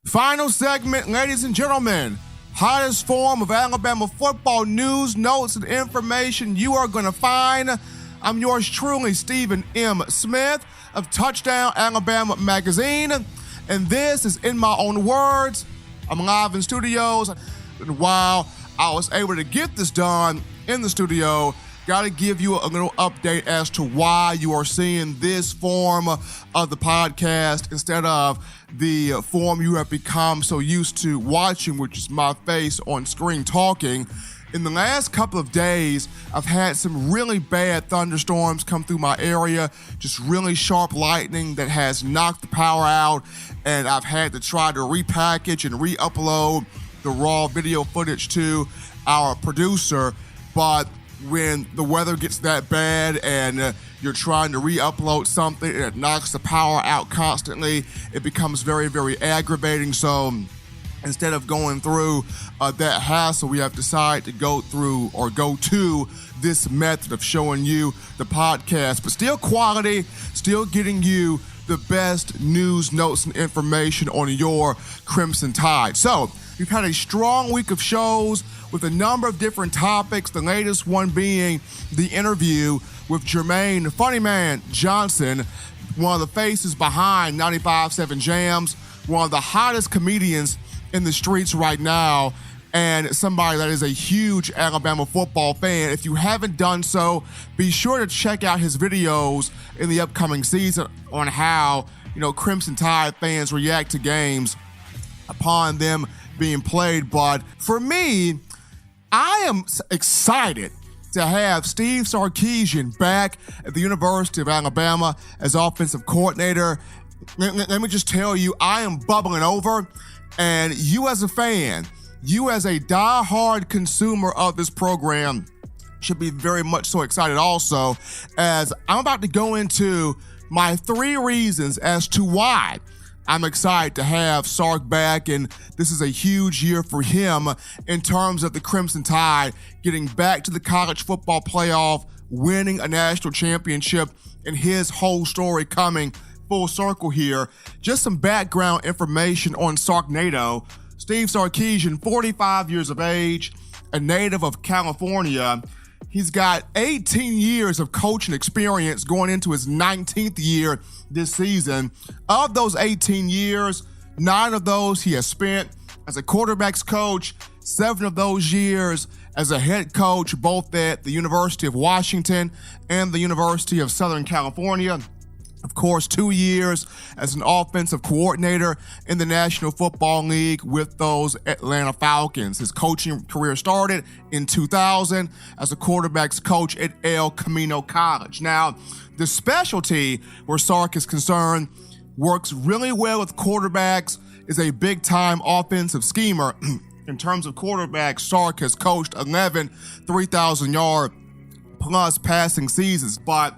Final segment, ladies and gentlemen. Hottest form of Alabama football news, notes, and information you are going to find. I'm yours truly, Stephen M. Smith of Touchdown Alabama Magazine. And this is In My Own Words. I'm live in studios. And while I was able to get this done in the studio, got to give you a little update as to why you are seeing this form of the podcast instead of the form you have become so used to watching, which is my face on screen talking. In the last couple of days, I've had some really bad thunderstorms come through my area, just really sharp lightning that has knocked the power out, and I've had to try to repackage and re-upload the raw video footage to our producer. But when the weather gets that bad and you're trying to re-upload something and it knocks the power out constantly, it becomes very, very aggravating. So instead of going through that hassle, we have decided to go to this method of showing you the podcast, but still quality, still getting you the best news, notes, and information on your Crimson Tide. So we've had a strong week of shows with a number of different topics, the latest one being the interview with Jermaine Funny Man Johnson, one of the faces behind 95.7 Jams, one of the hottest comedians in the streets right now, and somebody that is a huge Alabama football fan. If you haven't done so, be sure to check out his videos in the upcoming season on how, Crimson Tide fans react to games upon them being played. But for me, I am excited to have Steve Sarkisian back at the University of Alabama as offensive coordinator. Let me just tell you, I am bubbling over, and you as a fan, you as a diehard consumer of this program should be very much so excited also, as I'm about to go into my 3 reasons as to why I'm excited to have Sark back, and this is a huge year for him in terms of the Crimson Tide getting back to the college football playoff, winning a national championship, and his whole story coming full circle here. Just some background information on Sarknado. Steve Sarkisian, 45 years of age, a native of California. He's got 18 years of coaching experience going into his 19th year this season. Of those 18 years, 9 of those he has spent as a quarterbacks coach, 7 of those years as a head coach, both at the University of Washington and the University of Southern California. Of course, 2 years as an offensive coordinator in the National Football League with those Atlanta Falcons. His coaching career started in 2000 as a quarterbacks coach at El Camino College. Now, the specialty where Sark is concerned works really well with quarterbacks, is a big-time offensive schemer. In terms of quarterbacks, Sark has coached 11 3,000-yard plus passing seasons. But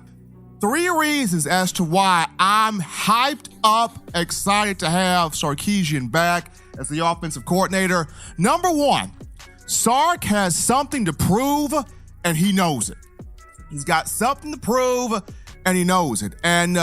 3 reasons as to why I'm hyped up, excited to have Sarkisian back as the offensive coordinator. Number 1, Sark has something to prove, and he knows it. He's got something to prove, and he knows it. And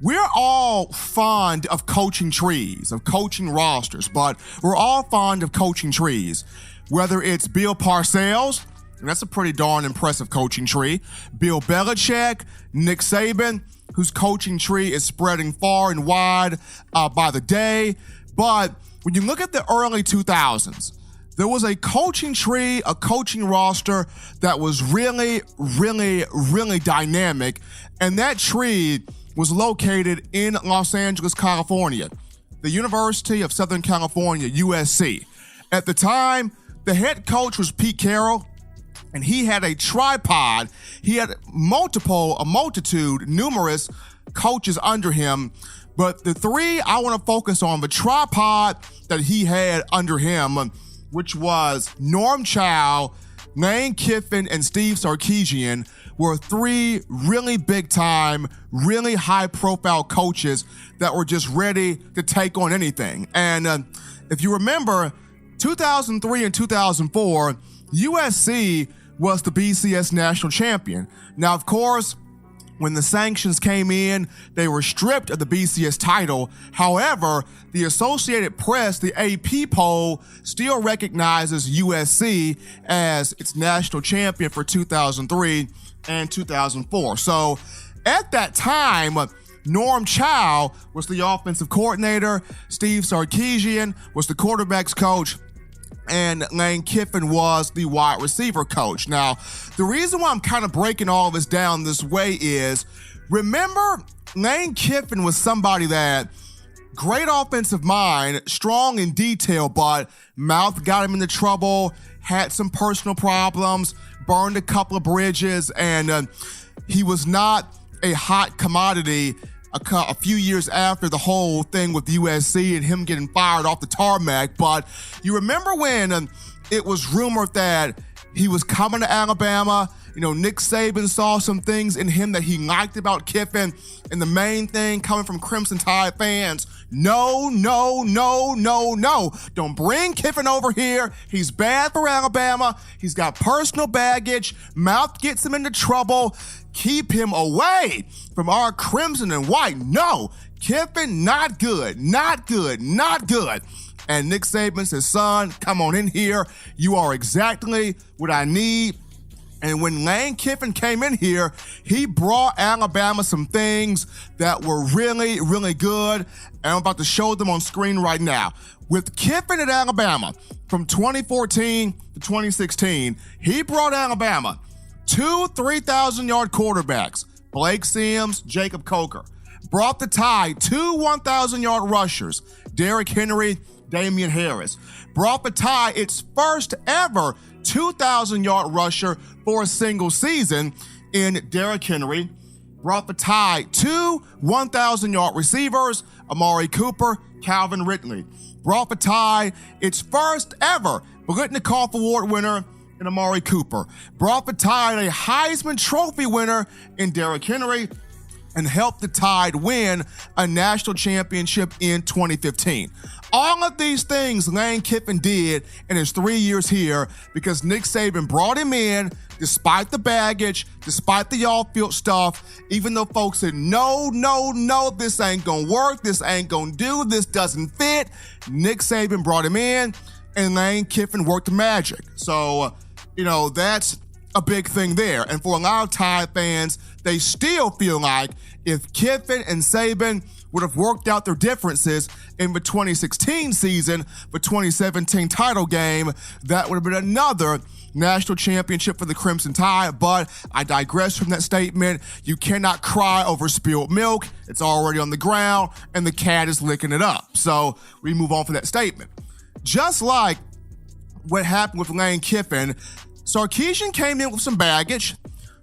we're all fond of coaching trees, of coaching rosters, but we're all fond of coaching trees. Whether it's Bill Parcells, and that's a pretty darn impressive coaching tree, Bill Belichick, Nick Saban, whose coaching tree is spreading far and wide by the day. But when you look at the early 2000s, there was a coaching tree, a coaching roster that was really, really, really dynamic, and that tree was located in Los Angeles, California, the University of Southern California, USC. At the time, the head coach was Pete Carroll, and he had a tripod. He had numerous coaches under him. But the 3 I want to focus on, the tripod that he had under him, which was Norm Chow, Lane Kiffin, and Steve Sarkisian, were 3 really big-time, really high-profile coaches that were just ready to take on anything. And if you remember, 2003 and 2004, USC was the BCS national champion. Now, of course, When the sanctions came in, they were stripped of the BCS title. However, the Associated Press, the AP poll, still recognizes USC as its national champion for 2003 and 2004. So at that time, Norm Chow was the offensive coordinator, Steve Sarkisian was the quarterback's coach, and Lane Kiffin was the wide receiver coach. Now, the reason why I'm kind of breaking all of this down this way is, remember, Lane Kiffin was somebody that, great offensive mind, strong in detail, but mouth got him into trouble, had some personal problems, burned a couple of bridges, and he was not a hot commodity a few years after the whole thing with USC and him getting fired off the tarmac. But you remember when it was rumored that he was coming to Alabama? You know, Nick Saban saw some things in him that he liked about Kiffin, and the main thing coming from Crimson Tide fans, no. Don't bring Kiffin over here. He's bad for Alabama. He's got personal baggage. Mouth gets him into trouble. Keep him away from our crimson and white. No, Kiffin, not good. And Nick Saban says, son, come on in here. You are exactly what I need. And when Lane Kiffin came in here, he brought Alabama some things that were really, really good. And I'm about to show them on screen right now. With Kiffin at Alabama from 2014 to 2016, he brought Alabama 2 3,000-yard quarterbacks, Blake Sims, Jacob Coker. Brought the Tide 2 1,000-yard rushers, Derrick Henry, Damian Harris. Brought the Tide its first ever 2,000-yard rusher for a single season in Derrick Henry. Brought the Tide 2 1,000-yard receivers, Amari Cooper, Calvin Ridley. Brought the Tide its first ever Biletnikoff Award winner in Amari Cooper. Brought the Tide a Heisman Trophy winner in Derrick Henry, and helped the Tide win a national championship in 2015. All of these things Lane Kiffin did in his 3 years here because Nick Saban brought him in despite the baggage, despite the off-field stuff, even though folks said, no, this ain't gonna work, this ain't gonna do, this doesn't fit. Nick Saban brought him in, and Lane Kiffin worked the magic. So, that's a big thing there. And for a lot of Tide fans, they still feel like if Kiffin and Saban would have worked out their differences in the 2016 season, the 2017 title game, that would have been another national championship for the Crimson Tide. But I digress from that statement. You cannot cry over spilled milk. It's already on the ground, and the cat is licking it up. So we move on from that statement. Just like what happened with Lane Kiffin, Sarkisian came in with some baggage.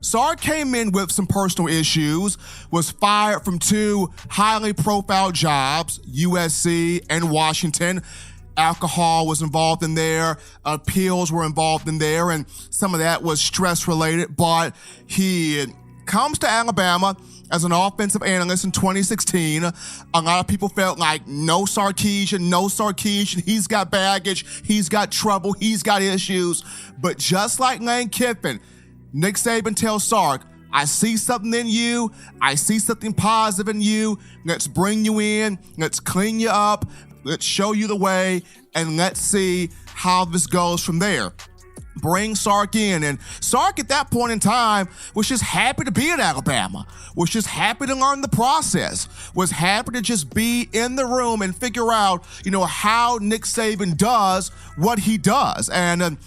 Sark came in with some personal issues, was fired from 2 highly profile jobs, USC and Washington. Alcohol was involved in there, pills were involved in there, and some of that was stress related. But he comes to Alabama as an offensive analyst in 2016. A lot of people felt like no Sarkisian, he's got baggage, he's got trouble, he's got issues. But just like Lane Kiffin, Nick Saban tells Sark, I see something in you, I see something positive in you, let's bring you in, let's clean you up, let's show you the way, and let's see how this goes from there. Bring Sark in. And Sark at that point in time was just happy to be at Alabama, was just happy to learn the process, was happy to just be in the room and figure out, how Nick Saban does what he does. And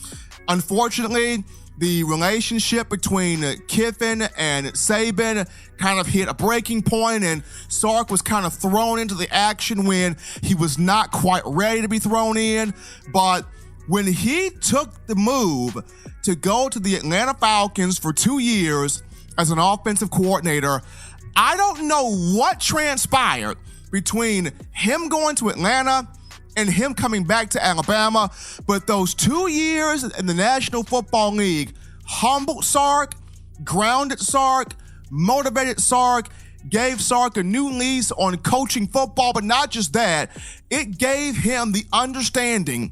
unfortunately, the relationship between Kiffin and Saban kind of hit a breaking point, and Sark was kind of thrown into the action when he was not quite ready to be thrown in. But when he took the move to go to the Atlanta Falcons for 2 years as an offensive coordinator, I don't know what transpired between him going to Atlanta and him coming back to Alabama, but those 2 years in the National Football League humbled Sark, grounded Sark, motivated Sark, gave Sark a new lease on coaching football. But not just that, it gave him the understanding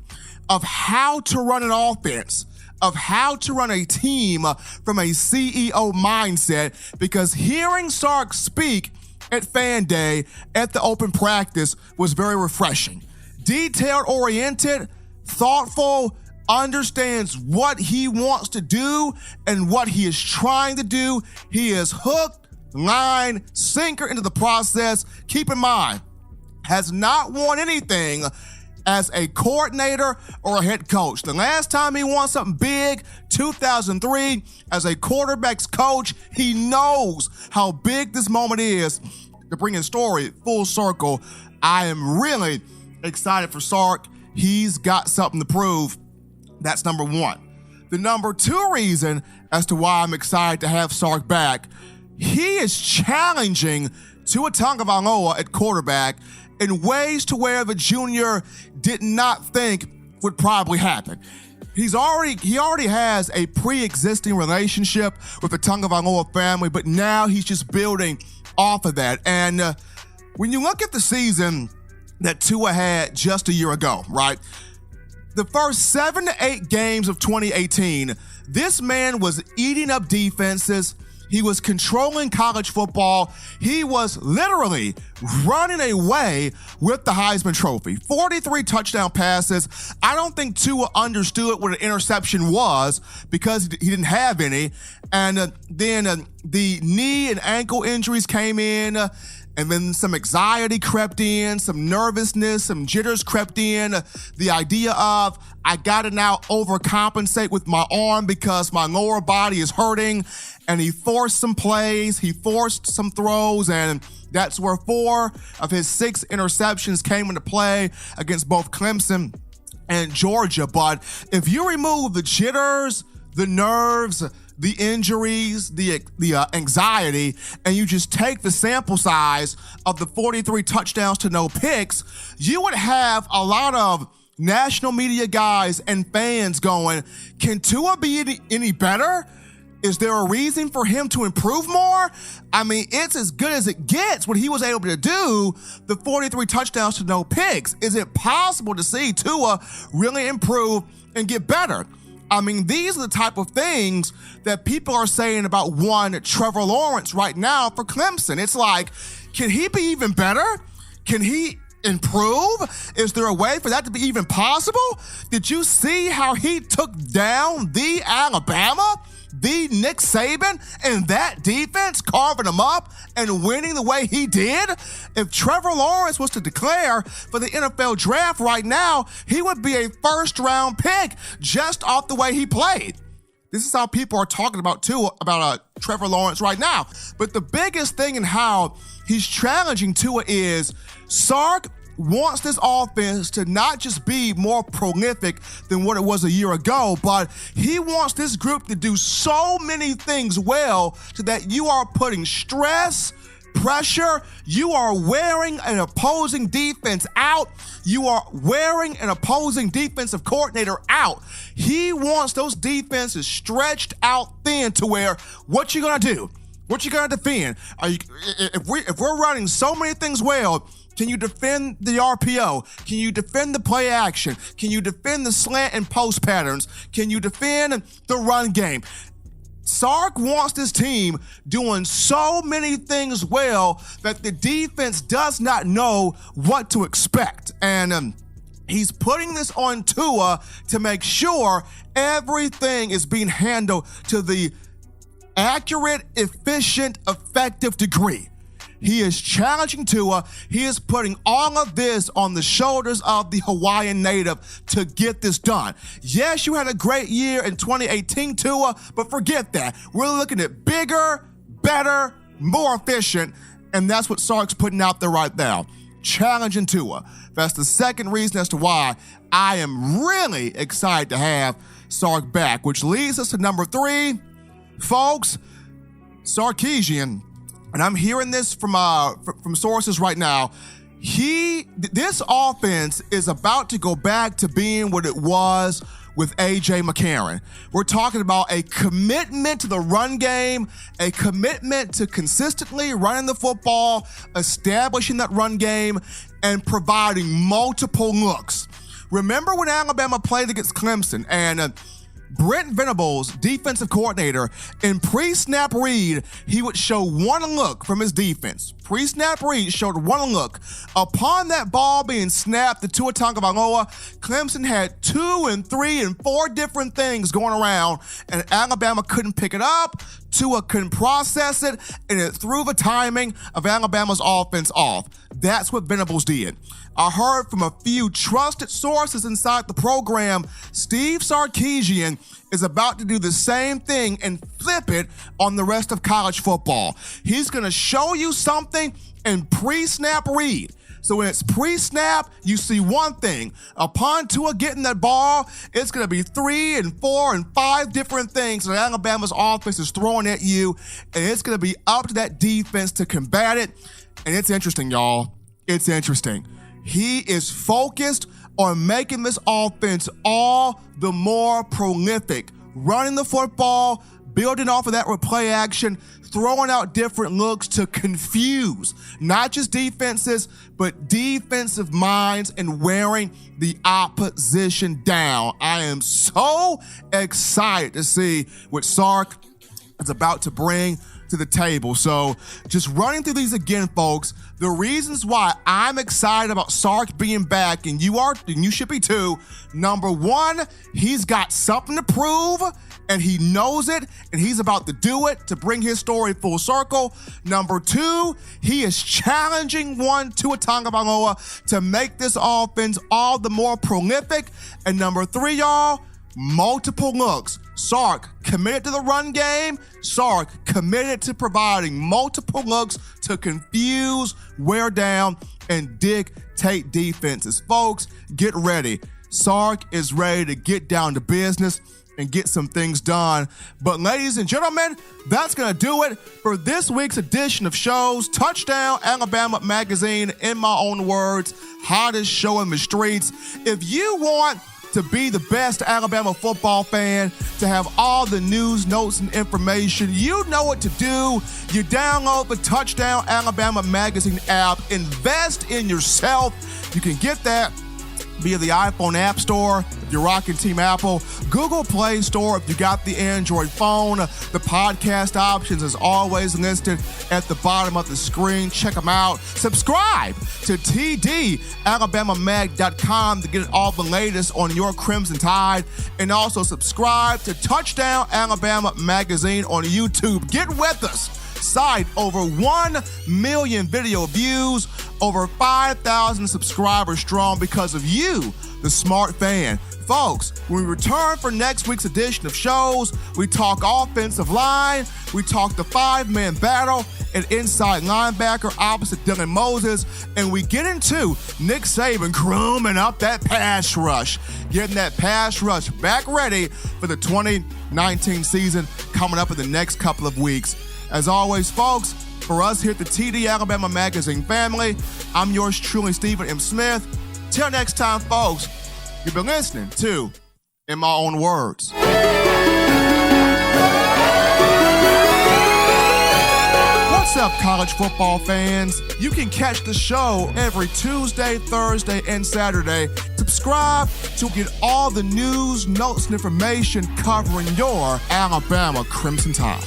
of how to run an offense of how to run a team from a CEO mindset, because hearing Sark speak at Fan Day at the open practice was very refreshing. Detail-oriented, thoughtful, understands what he wants to do and what he is trying to do. He is hooked, line, sinker into the process. Keep in mind, has not won anything as a coordinator or a head coach. The last time he won something big, 2003, as a quarterback's coach. He knows how big this moment is. To bring his story full circle, I am really excited for Sark. He's got something to prove. That's number one. The number two reason as to why I'm excited to have Sark back, he is challenging Tua Tagovailoa at quarterback in ways to where the junior did not think would probably happen. He already has a pre-existing relationship with the Tagovailoa family, but now he's just building off of that. And when you look at the season that Tua had just a year ago, right? The first 7 to 8 games of 2018, this man was eating up defenses. He was controlling college football. He was literally running away with the Heisman Trophy. 43 touchdown passes. I don't think Tua understood what an interception was because he didn't have any. And then the knee and ankle injuries came in. And then some anxiety crept in, some nervousness, some jitters crept in. The idea of, I gotta now overcompensate with my arm because my lower body is hurting. And he forced some plays, he forced some throws, and that's where 4 of his 6 interceptions came into play against both Clemson and Georgia. But if you remove the jitters, the nerves, the injuries, the anxiety, and you just take the sample size of the 43 touchdowns to no picks, you would have a lot of national media guys and fans going, can Tua be any better? Is there a reason for him to improve more? I mean, it's as good as it gets what he was able to do, the 43 touchdowns to no picks. Is it possible to see Tua really improve and get better? I mean, these are the type of things that people are saying about one Trevor Lawrence right now for Clemson. It's like, can he be even better? Can he improve? Is there a way for that to be even possible? Did you see how he took down the Alabama, the Nick Saban, and that defense, carving them up and winning the way he did? If Trevor Lawrence was to declare for the NFL draft right now, he would be a first-round pick just off the way he played. This is how people are talking about Trevor Lawrence right now. But the biggest thing in how he's challenging Tua is Sark wants this offense to not just be more prolific than what it was a year ago, but he wants this group to do so many things well so that you are putting stress, pressure, you are wearing an opposing defense out, you are wearing an opposing defensive coordinator out. He wants those defenses stretched out thin to where, what you gonna do? What you gonna defend? If we're running so many things well, can you defend the RPO? Can you defend the play action? Can you defend the slant and post patterns? Can you defend the run game? Sark wants this team doing so many things well that the defense does not know what to expect. And he's putting this on Tua to make sure everything is being handled to the accurate, efficient, effective degree. He is challenging Tua. He is putting all of this on the shoulders of the Hawaiian native to get this done. Yes, you had a great year in 2018, Tua, but forget that. We're looking at bigger, better, more efficient, and that's what Sark's putting out there right now. Challenging Tua. That's the second reason as to why I am really excited to have Sark back, which leads us to number 3. Folks, Sarkisian, and I'm hearing this from sources right now, this offense is about to go back to being what it was with A.J. McCarron. We're talking about a commitment to the run game, a commitment to consistently running the football, establishing that run game, and providing multiple looks. Remember when Alabama played against Clemson and Brent Venables, defensive coordinator, in pre-snap read, he would show one look from his defense. Pre-snap read showed one look. Upon that ball being snapped to Tua Tagovailoa, Clemson had 2 and 3 and 4 different things going around, and Alabama couldn't pick it up. Tua couldn't process it, and it threw the timing of Alabama's offense off. That's what Venables did. I heard from a few trusted sources inside the program, Steve Sarkisian is about to do the same thing and flip it on the rest of college football. He's going to show you something in pre-snap read. So when it's pre-snap, you see one thing. Upon Tua getting that ball, it's going to be 3 and 4 and 5 different things that Alabama's offense is throwing at you, and it's going to be up to that defense to combat it. And it's interesting, y'all. It's interesting. He is focused on making this offense all the more prolific, running the football, building off of that play action, throwing out different looks to confuse not just defenses, but defensive minds and wearing the opposition down. I am so excited to see what Sark is about to bring to the table. So just running through these again, folks, the reasons why I'm excited about Sark being back, and you should be too. Number one, he's got something to prove, and he knows it, and he's about to do it to bring his story full circle. Number two, he is challenging Tua Tagovailoa to make this offense all the more prolific. And number three, y'all, multiple looks. Sark committed to the run game. Sark committed to providing multiple looks to confuse, wear down, and dictate defenses. Folks, get ready. Sark is ready to get down to business and get some things done. But ladies and gentlemen, that's going to do it for this week's edition of shows. Touchdown Alabama Magazine, in my own words, hottest show in the streets. If you want to be the best Alabama football fan, to have all the news, notes, and information, you know what to do. You download the Touchdown Alabama Magazine app. Invest in yourself. You can get that via the iPhone App Store if you're rocking Team Apple, Google Play Store if you got the Android phone. The podcast options is always listed at the bottom of the screen. Check them out. Subscribe to tdalabamamag.com to get all the latest on your Crimson Tide. And also subscribe to Touchdown Alabama Magazine on YouTube. Get with us. Site over 1 million video views, over 5,000 subscribers strong because of you, the smart fan. Folks, when we return for next week's edition of shows, we talk offensive line, we talk the 5-man battle at inside linebacker opposite Dylan Moses, and we get into Nick Saban grooming up that pass rush, getting that pass rush back ready for the 2019 season coming up in the next couple of weeks. As always, folks, for us here at the TD Alabama Magazine family, I'm yours truly, Stephen M. Smith. Till next time, folks, you've been listening to In My Own Words. What's up, college football fans? You can catch the show every Tuesday, Thursday, and Saturday. Subscribe to get all the news, notes, and information covering your Alabama Crimson Tide.